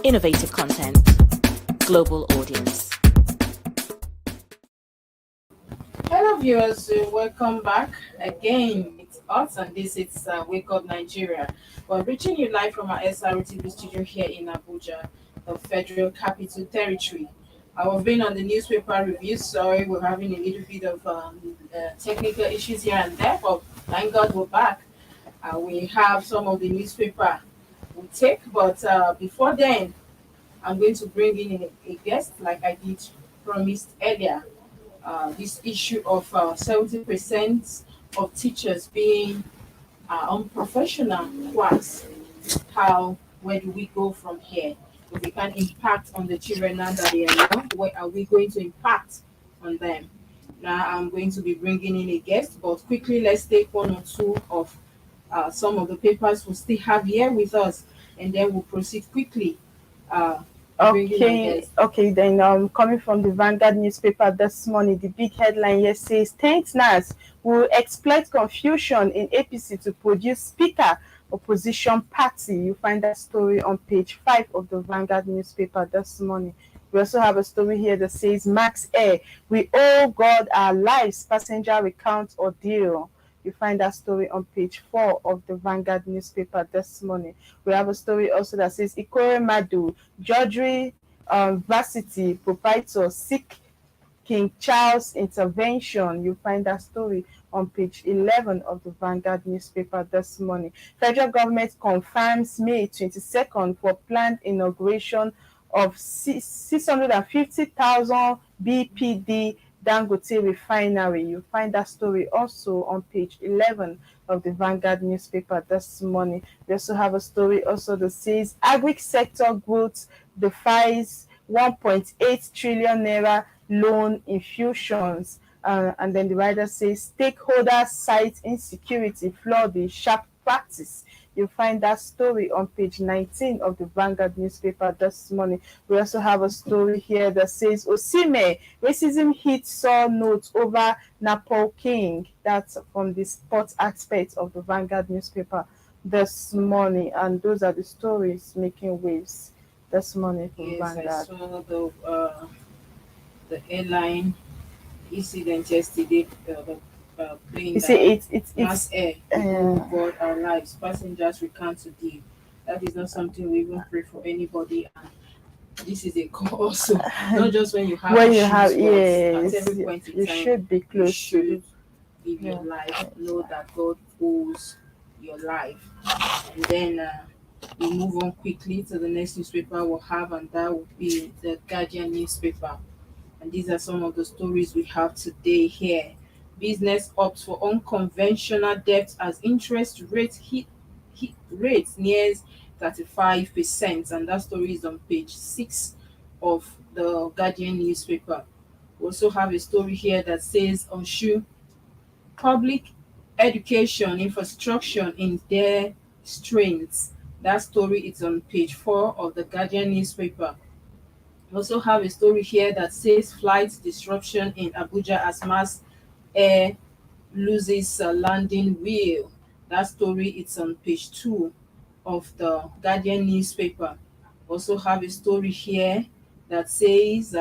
Innovative content. Global audience. Hello viewers, welcome back again. It's us and this is Wake Up Nigeria. We're reaching you live from our SRTV studio here in Abuja, the Federal Capital Territory. We've been on the newspaper review. Sorry, we're having a little bit of technical issues here and there, but thank God we're back. We have some of the newspaper we'll take, but before then, I'm going to bring in a guest like I did promised earlier. This issue of 70% of teachers being unprofessional quacks. Where do we go from here? If we can impact on the children now that they are young, where are we going to impact on them? Now I'm going to be bringing in a guest, but quickly let's take one or two of some of the papers we still have here with us, and then we'll proceed quickly. Okay, then coming from the Vanguard newspaper this morning, the big headline here says 10th NAS will exploit confusion in APC to produce speaker opposition party. You find that story on page 5 of the Vanguard newspaper this morning. We also have a story here that says Max Air, we owe God our lives, passenger recount ordeal. You find that story on page 4 of the Vanguard newspaper this morning. We have a story also that says Ikore Madu, Judgery Varsity proprietor seek King Charles intervention. You find that story on page 11 of the Vanguard newspaper this morning. Federal government confirms May 22nd for planned inauguration of 650,000 BPD Dangote refinery. You find that story also on page 11 of the Vanguard newspaper this morning. We also have a story also that says agri sector growth defies 1.8 trillion naira loan infusions. And then the writer says stakeholders cite insecurity flawed the sharp practice. You find that story on page 19 of the Vanguard newspaper this morning. We also have a story here that says Osime, racism hit sore note over Napol King. That's from the sports aspect of the Vanguard newspaper this morning. And those are the stories making waves this morning from Vanguard. I saw the airline incident yesterday. Plane you see, Mass Air God our lives, passengers recount to deal. That is not something we even pray for anybody, and this is a call also. Not just when you have issues, at every point in you time, should be close you to it. Live your life, know that God owes your life. And then we move on quickly to the next newspaper we'll have, and that will be the Guardian newspaper. And these are some of the stories we have today here. Business opts for unconventional debt as interest rate rates nears 35%. And that story is on page 6 of the Guardian newspaper. We also have a story here that says Onshu public education infrastructure in their strains. That story is on page 4 of the Guardian newspaper. We also have a story here that says flight disruption in Abuja as Mass Air loses landing wheel. That story is on page 2 of the Guardian newspaper. We also have a story here that says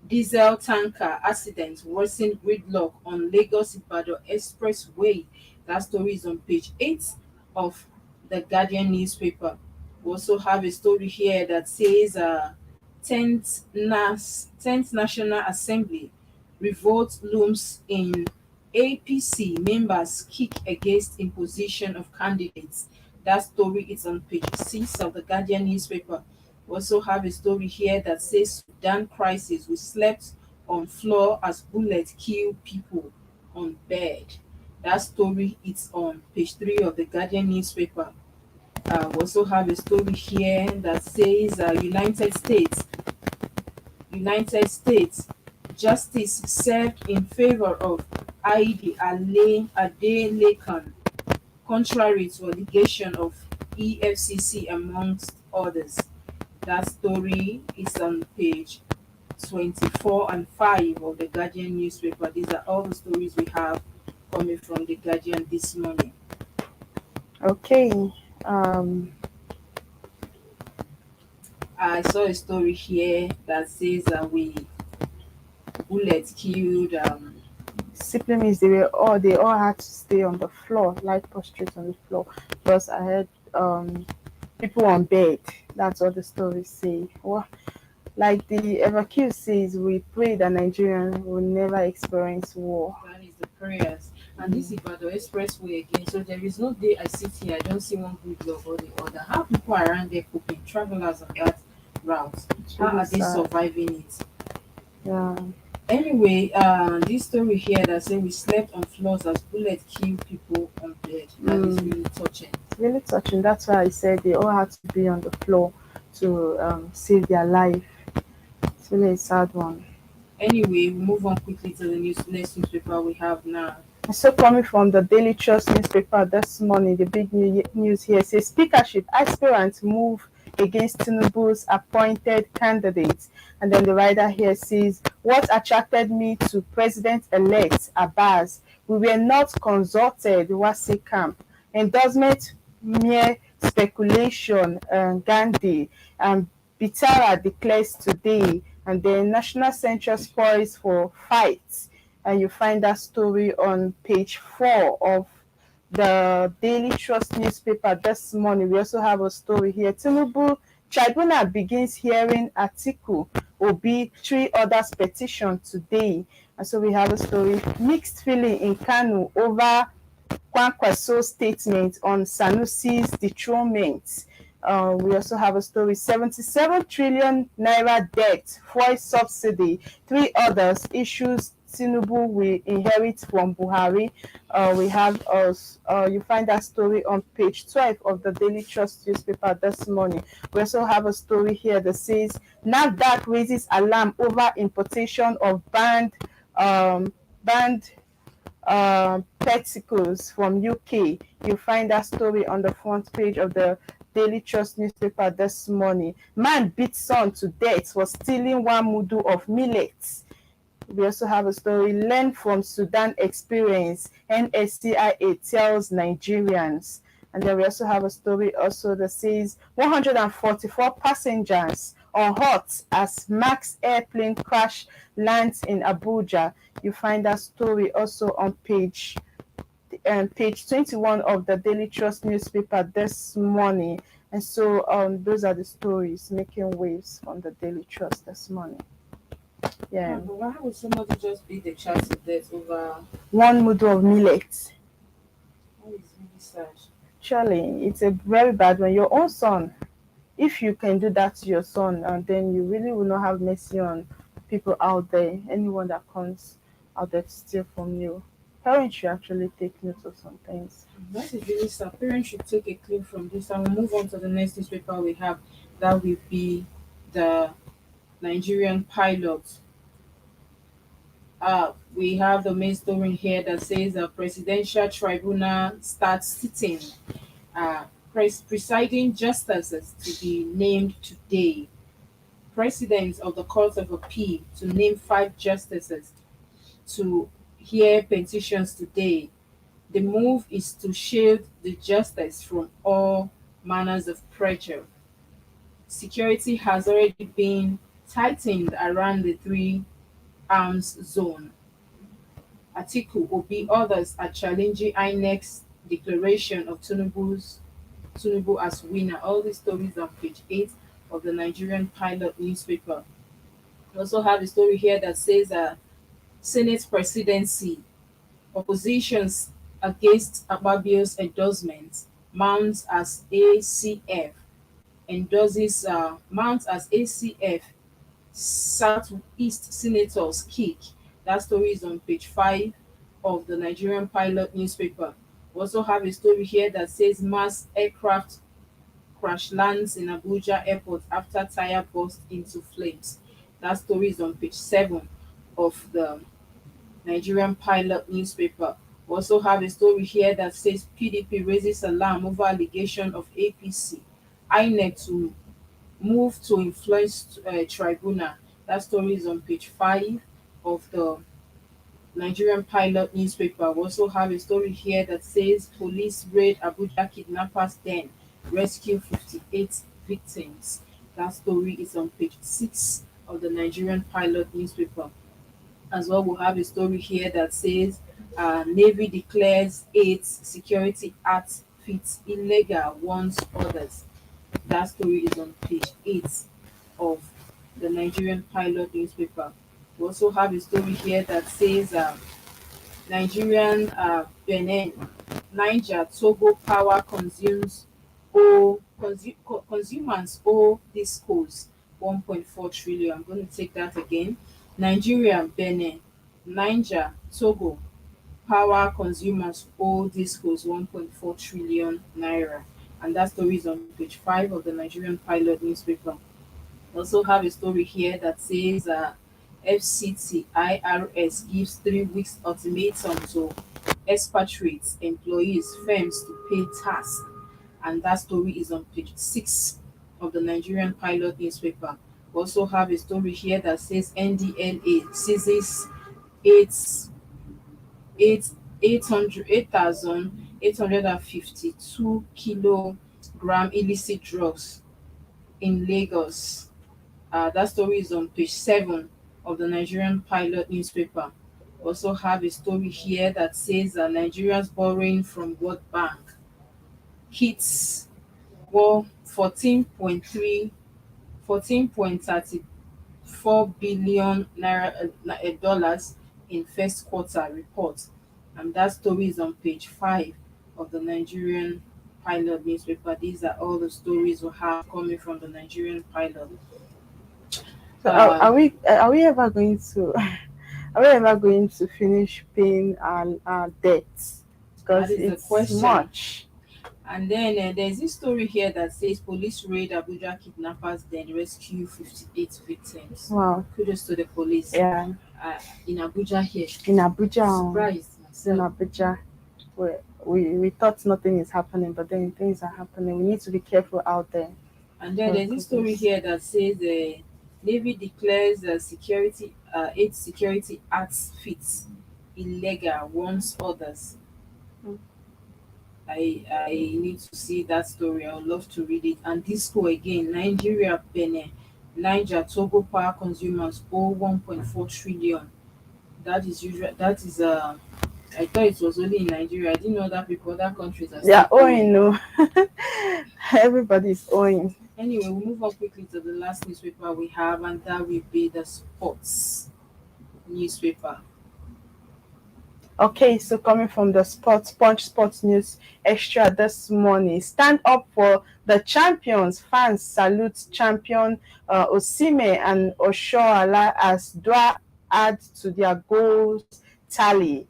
diesel tanker accident worsen gridlock on Lagos-Ibadan Expressway. That story is on page 8 of the Guardian newspaper. We also have a story here that says 10th National Assembly revolt looms in APC members kick against imposition of candidates. That story is on page 6 of the Guardian newspaper. We also have a story here that says Sudan crisis. We slept on floor as bullets kill people on bed. That story is on page 3 of the Guardian newspaper. We also have a story here that says United States justice served in favor of Aidi Adelekan, contrary to allegation of EFCC amongst others. That story is on page 24 and 5 of the Guardian newspaper. These are all the stories we have coming from the Guardian this morning. Okay. I saw a story here that says that we bullet killed Simply means they all had to stay on the floor, lie prostrate on the floor. Because I had people on bed. That's what the stories say. Well, like the FAQ says, we pray that Nigerians will never experience war. that is the prayers. And this Ibadan Expressway again. So there is no day I sit here, I don't see one good love or the other. How people around there coping, travelers on that route, It's how really are they sad. surviving it? Yeah. Anyway, this story here that say we slept on floors as bullet kill people on bed. That is Mm. really touching. It's really touching. That's why I said they all had to be on the floor to save their life. It's really a sad one. Anyway, we move on quickly to the next newspaper we have now. So coming from the Daily Trust newspaper this morning, the big news here says speakership aspirants move against Tinubu's appointed candidates. And then the writer here says, what attracted me to President-elect Abbas? We were not consulted, Wasi camp. Endorsement mere speculation, Gandhi. And Bitara declares today. And then National Central spoils for fights, and you find that story on page 4 of the Daily Trust newspaper this morning. We also have a story here. Tinubu tribunal begins hearing Atiku Obi 3 others petition today. And so we have a story. Mixed feeling in Kanu over Kwankwaso's statement on Sanusi's dethronement. We also have a story, 77 trillion naira debt, fuel subsidy, 3 others issues Tinubu will inherit from Buhari. We have you find that story on page 12 of the Daily Trust newspaper this morning. We also have a story here that says NAFDAC raises alarm over importation of banned Texicles from UK. You find that story on the front page of the Daily Trust newspaper this morning. Man beats son to death for stealing 1 mudu of millets. We also have a story, learn from Sudan experience, NSCIA tells Nigerians. And then we also have a story also that says 144 passengers on hot as Max airplane crash lands in Abuja. You find that story also on page 21 of the Daily Trust newspaper this morning. And so those are the stories making waves on the Daily Trust this morning. Yeah. But why would somebody just beat the child to death over? 1 mudu of millet. That is really sad. Surely, it's a very bad one. Your own son, if you can do that to your son, and then you really will not have mercy on people out there, anyone that comes out there to steal from you. Parents should actually take note of some things. That is really sad. Parents should take a clue from this and we'll move on to the next newspaper we have. That will be the Nigerian pilot. We have the main story here that says the presidential tribunal starts sitting. Presiding justices to be named today. President of the Court of Appeal to name 5 justices to hear petitions today. The move is to shield the justice from all manners of pressure. Security has already been tightened around the 3 arms zone. Atiku Obi others are challenging INEC's declaration of Tinubu as winner. All these stories on page 8 of the Nigerian Pilot newspaper. We also have a story here that says Senate presidency oppositions against Akpabio's endorsement mounts as ACF Southeast senators kick. That story is on page 5 of the Nigerian Pilot newspaper. We also have a story here that says mass aircraft crash lands in Abuja airport after tire burst into flames. That story is on page 7 of the Nigerian Pilot newspaper. We also have a story here that says PDP raises alarm over allegation of APC. INEC to move to influence tribunal. That story is on page 5 of the Nigerian Pilot newspaper. We also have a story here that says police raid Abuja kidnappers den, rescue 58 victims. That story is on page 6 of the Nigerian Pilot newspaper. As well, we'll have a story here that says Navy declares 8 security outfits illegal, warns others. That story is on page 8 of the Nigerian Pilot newspaper. We also have a story here that says Nigerian Benin, Niger, Togo power consumers owe this coast 1.4 trillion. I'm going to take that again. Nigeria, Benin, Niger, Togo power consumers owe this coast 1.4 trillion naira. And that story is on page 5 of the Nigerian Pilot newspaper. We also have a story here that says FCT IRS gives 3 weeks ultimatum to expatriates, employees, firms to pay tax. And that story is on page 6 of the Nigerian Pilot newspaper. We also have a story here that says NDLA seizes 8,852 kilogram illicit drugs in Lagos. That story is on page 7 of the Nigerian Pilot newspaper. Also have a story here that says Nigeria's borrowing from World Bank hits 14.34 billion naira dollars in first quarter report. And that story is on page 5 of the Nigerian Pilot newspaper. These are all the stories we have coming from the Nigerian Pilot. So are we ever going to are we ever going to finish paying our debts? Because That is the it's question. much. And then there's this story here that says police raid Abuja kidnappers, then rescue 58 victims. Wow. Kudos to the police. Yeah. In Abuja here. In Abuja. Surprised In myself. Abuja. We thought nothing is happening, but then things are happening. We need to be careful out there. And then there's this story here that says the Navy declares 8 security outfits illegal, warns others. I need to see that story. I would love to read it. And this go again. Nigeria, Benin, Niger, Togo power consumers owe 1.4 trillion. That is usual. That is I thought it was only in Nigeria. I didn't know that other countries are They are still owing, no. Everybody's owing. Anyway, we'll move on quickly to the last newspaper we have, and that will be the sports newspaper. Okay, so coming from the Punch Sports News Extra this morning. Stand up for the champions. Fans salute champion Osimhen and Oshoala as Dua add to their goals tally.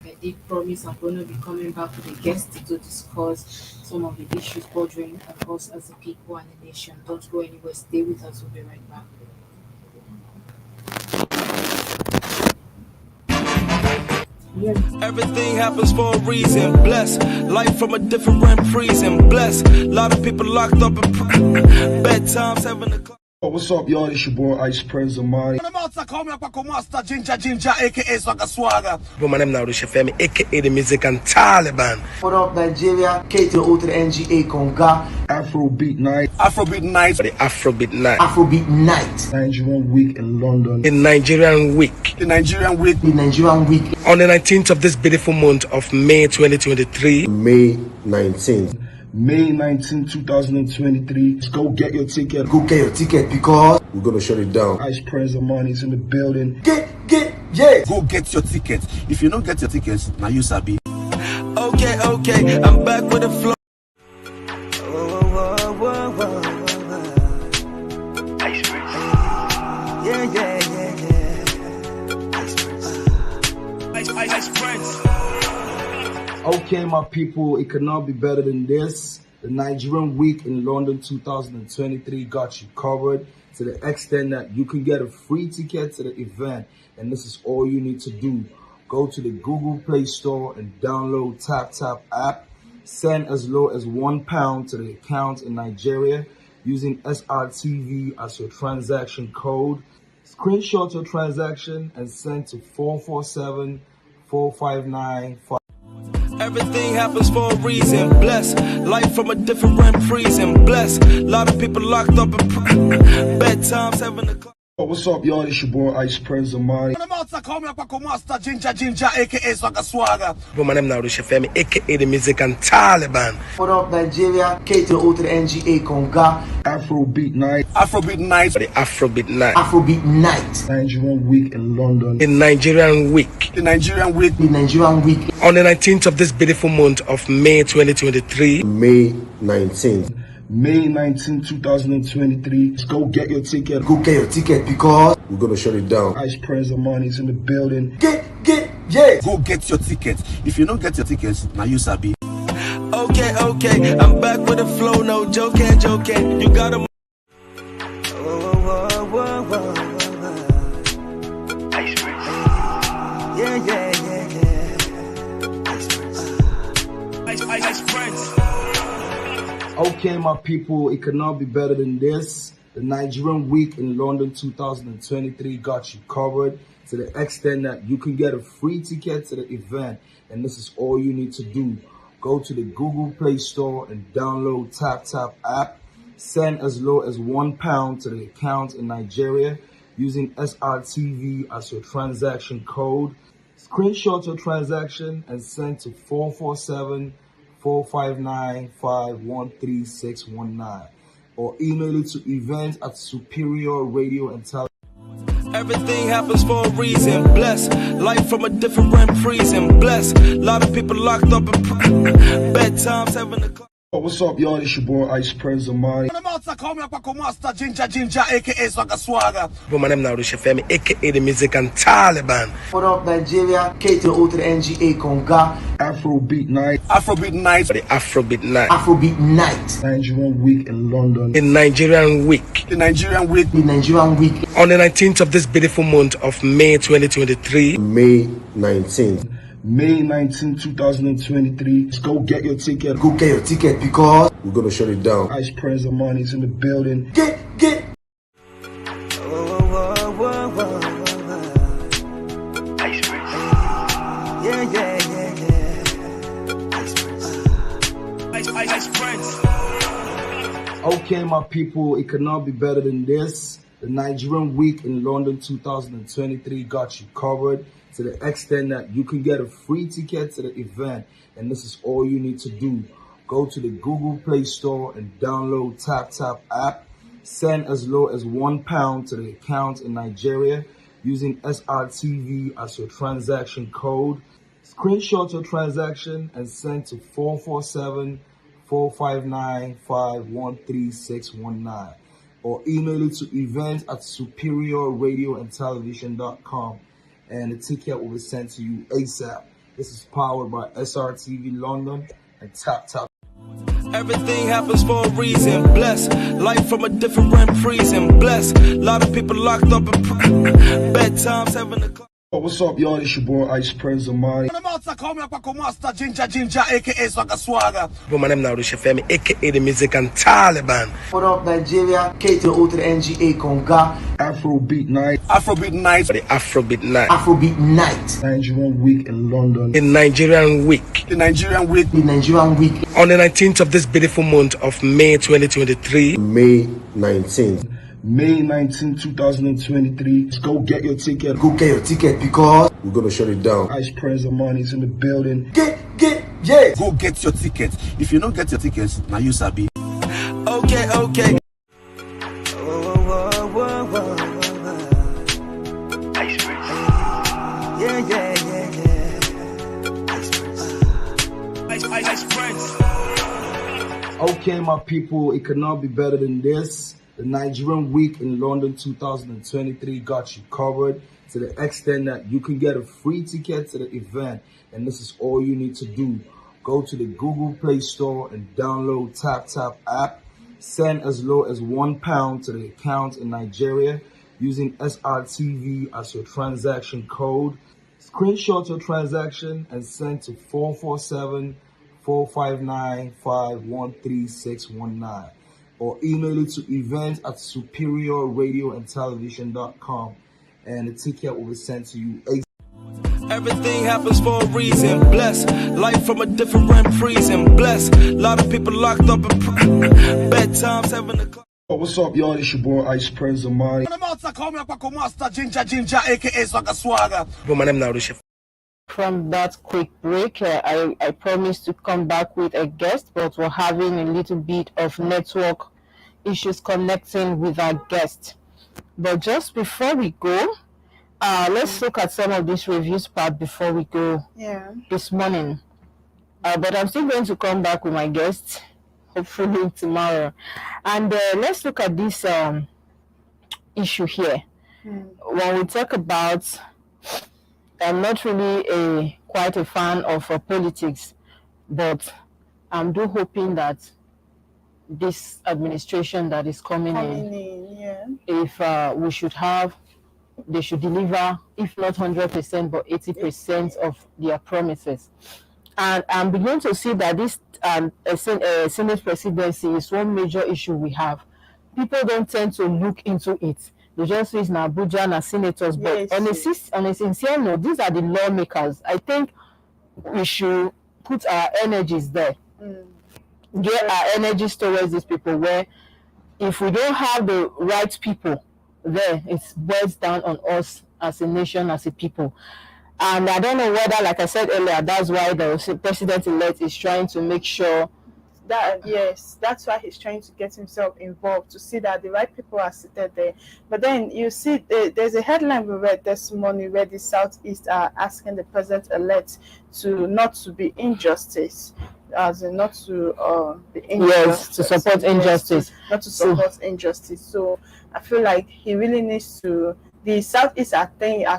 I did promise I'm going to be coming back with a guest to discuss some of the issues bordering on us as a people and a nation. Don't go anywhere. Stay with us. We'll be right back. Everything happens for a reason. Bless life from a different prison. Bless a lot of people locked up in bed times having a What's up, y'all? It's your boy Ice Prince Amani. Master Ginger, aka Swagga. My name now is Femi, aka the Music and Taliban. What up, Nigeria? K to the O to the NGA Conga. Afrobeat Night. Afrobeat Night. The Afrobeat Night. Afrobeat Night. Nigerian Week in London. The Nigerian Week. The Nigerian Week. The Nigerian Week. On the 19th of this beautiful month of May 2023. May 19th. May 19, 2023. Let's go get your ticket. Go get your ticket because we're gonna shut it down. Ice Prince Amani is in the building. Yeah. Go get your ticket. If you don't get your tickets, now you sabi. Okay, I'm back with the flow. Ice Prince. Yeah. Ice Prince. Okay, my people, it cannot be better than this. The Nigerian Week in London 2023 got you covered to the extent that you can get a free ticket to the event. And this is all you need to do. Go to the Google Play Store and download TapTap app. Send as low as £1 to the account in Nigeria using SRTV as your transaction code. Screenshot your transaction and send to 447 459 Everything happens for a reason. Bless life from a different prison. Bless a lot of people locked up in bedtime 7 o'clock. What's up, y'all? It's your boy Ice Prince Amani. Master Ginger, aka Swagga. My name now is Femi, aka the Music and Taliban. What up, Nigeria? K to the O to the NGA Conga. Afrobeat Night. Afrobeat Night. The Afrobeat Night. Afrobeat Night. Nigerian Week in London. The Nigerian Week. The Nigerian Week. The Nigerian Week. On the 19th of this beautiful month of May 2023. May 19th. May 19, 2023. Let's go get your ticket. Go get your ticket because we're gonna shut it down. Ice Prince Amani is in the building. Yeah. Go get your ticket. If you don't get your tickets, now you sabi. Okay, I'm back with the flow, no joking. You gotta. Ice Prince. Yeah. Ice Prince. Okay, my people, it cannot be better than this. The Nigerian Week in London 2023 got you covered to the extent that you can get a free ticket to the event. And this is all you need to do. Go to the Google Play Store and download TapTap app. Send as low as £1 to the account in Nigeria using SRTV as your transaction code. Screenshot your transaction and send to 447 459 513619 or email it to events@superiorradioandtelevision. Everything happens for a reason. Bless life from a different prison. Bless a lot of people locked up in bedtime 7 o'clock. What's up, y'all? It's your boy Ice Prince Amani. Master Ginger, aka Swagga. My name now is Femi, aka the Music and Taliban. What up, Nigeria? K to the O to the NGA Conga. Afrobeat Night. Afrobeat Night. The Afrobeat Night. Afrobeat Night. Nigerian Week in London. The Nigerian Week. The Nigerian Week. The Nigerian Week. On the 19th of this beautiful month of May 2023. May 19th. May 19, 2023. Let's go get your ticket. Go get your ticket because we're gonna shut it down. Ice Prince Amani is in the building. Ice Prince. Yeah. Ice Prince. Okay, my people, it cannot be better than this. The Nigerian Week in London 2023 got you covered to the extent that you can get a free ticket to the event. And this is all you need to do. Go to the Google Play Store and download TapTap app. Send as low as £1 to the account in Nigeria using SRTV as your transaction code. Screenshot your transaction and send to 447 459 513619 or email it to events@superiorradioandtelevision.com. And the ticket will be sent to you ASAP. This is powered by SRTV London and TapTap. Everything happens for a reason. Bless life from a different prison. Bless a lot of people locked up in bedtime 7 o'clock. What's up, y'all? It's your boy Ice Prince Amani. Ginger, aka Swagga Swagga. My name now is Femi, aka the Music and Taliban. What up Nigeria, K to the O to the NGA Conga. Afrobeat Night. Afrobeat Night. The Afrobeat Night. Afrobeat Night. Nigerian Week in London. The Nigerian Week. The Nigerian Week. The Nigerian Week. On the 19th of this beautiful month of May 2023. May 19th. May 19, 2023. Let's go get your ticket. Go get your ticket because we're gonna shut it down. Ice Prince Amani's in the building. Yeah. Go get your ticket. If you don't get your tickets, now you sabi. Okay. Ice Prince. Yeah. Ice Prince. Okay, my people, it could not be better than this. The Nigerian Week in London 2023 got you covered to the extent that you can get a free ticket to the event. And this is all you need to do. Go to the Google Play Store and download TapTap app. Send as low as £1 to the account in Nigeria using SRTV as your transaction code. Screenshot your transaction and send to 447-459-513619 or email it to events@superiorradioandtelevision.com and the ticket will be sent to you. Everything happens for a reason. Bless life from a different prison. Bless a lot of people locked up in bedtimes having a. What's up, y'all? It's your boy Ice Prince Amani. Ginger, aka Swagga Swagga. My name now is From that quick break, I promised to come back with a guest, but we're having a little bit of network issues connecting with our guest. But just before we go, let's look at some of these reviews part before we go this morning. But I'm still going to come back with my guest, hopefully tomorrow. And let's look at this issue here. When we talk about, I'm not really quite a fan of politics, but I'm hoping that this administration that is coming in, if we should have, they should deliver, if not 100%, but 80% of their promises. And I'm beginning to see that this Senate presidency is one major issue we have. People don't tend to look into it. They just say it's Abuja and senators, but on a sincere note, these are the lawmakers. I think we should put our energies there. Get our energies towards these people, where if we don't have the right people there, it boils down on us as a nation, as a people. And I don't know whether, like I said earlier, that's why the president-elect is trying to make sure that, that's why he's trying to get himself involved, to see that the right people are seated there. But then you see, there's a headline we read this morning where the Southeast are asking the president-elect not to be injustice, as in not to be injustice. To support injustice. Not to support injustice. So I feel like he really needs to. The Southeast are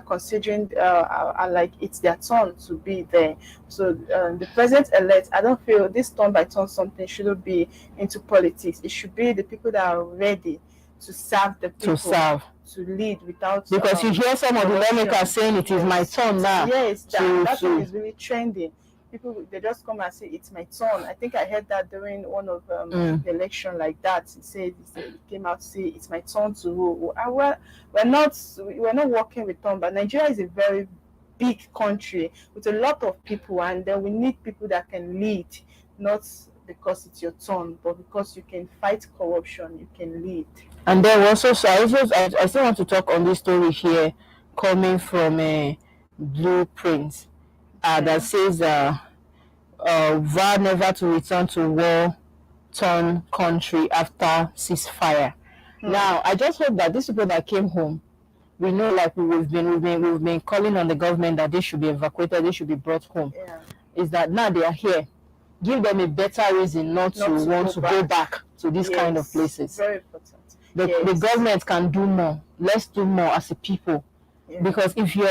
considering like it's their turn to be there. So the president-elect, I don't feel this turn by turn something shouldn't be into politics. It should be the people that are ready to serve the people, to lead without. Because you hear some of the lawmakers saying it is my turn now. Yes, that thing is really trending. People, they just come and say it's my turn. I think I heard that during one of the election like that. He said he came out to say it's my turn to rule. We're not working with turn, but Nigeria is a very big country with a lot of people, and then we need people that can lead, not because it's your turn, but because you can fight corruption, you can lead. And then also, so I still want to talk on this story here, coming from a Blueprint. That says vow never to return to war-torn country after ceasefire. Now, I just hope that these people that came home, we know, like we've been calling on the government that they should be evacuated, they should be brought home. Is that now they are here? Give them a better reason not to want to go back to these kind of places. Very important. The government can do more. Let's do more as a people. Because if your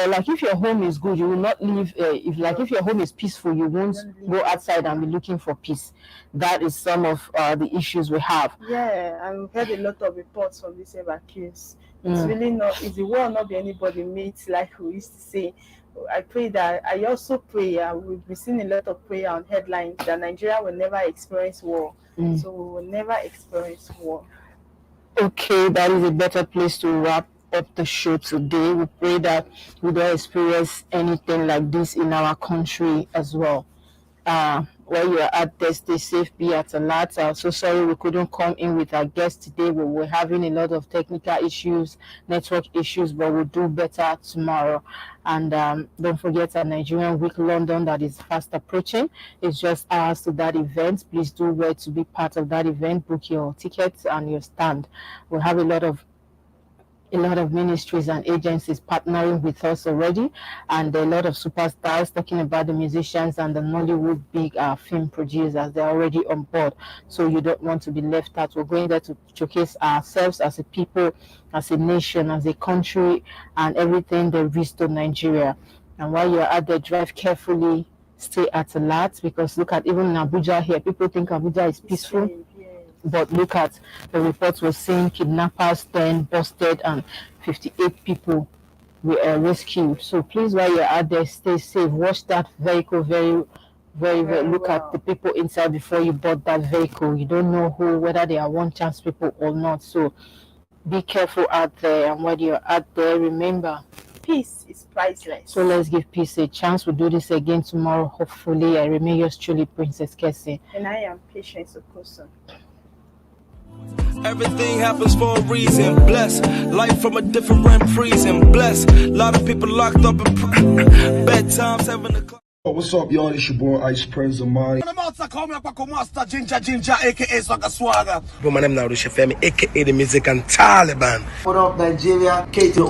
home is good, you will not live. If your home is peaceful, you won't go outside and be looking for peace. That is some of the issues we have. Yeah, and we've heard a lot of reports from these evacuees. It's really not, it's the world not be anybody mates, like we used to say. I pray that, I also pray, we've been seeing a lot of prayer on headlines that Nigeria will never experience war. So we will never experience war. Okay, that is a better place to wrap up the show today. We pray that we don't experience anything like this in our country as well. While you are at there, stay safe, be at alert. So sorry we couldn't come in with our guest today. We were having a lot of technical issues, network issues, but we'll do better tomorrow. And don't forget our Nigerian Week London that is fast approaching. It's just hours to that event. Please do well to be part of that event. Book your tickets and your stand. We'll have a lot of ministries and agencies partnering with us already, and a lot of superstars talking about the musicians and the Nollywood big film producers. They're already on board, so you don't want to be left out. We're going there to showcase ourselves as a people, as a nation, as a country, and everything there is to Nigeria. And while you're out there, drive carefully, stay at alert, because look at, even in Abuja here, people think Abuja is peaceful. But look at the reports were saying kidnappers 10 busted and 58 people were rescued. So please, while you're out there, stay safe. Watch that vehicle very look at the people inside before you board that vehicle. You don't know whether they are one chance people or not. So be careful out there. And while you're out there, remember, Peace is priceless. So let's give peace a chance. We'll do this again tomorrow, hopefully. I remain yours truly, Princess KESSY. And I am Patience OKOSUN. Everything happens for a reason. Bless life from a different prison. Bless a lot of people locked up in bedtimes having a. What's up, y'all? It's your boy Ice Prince Amani. Ginger, aka Swagga Swagga. What up, Nigeria? KESSY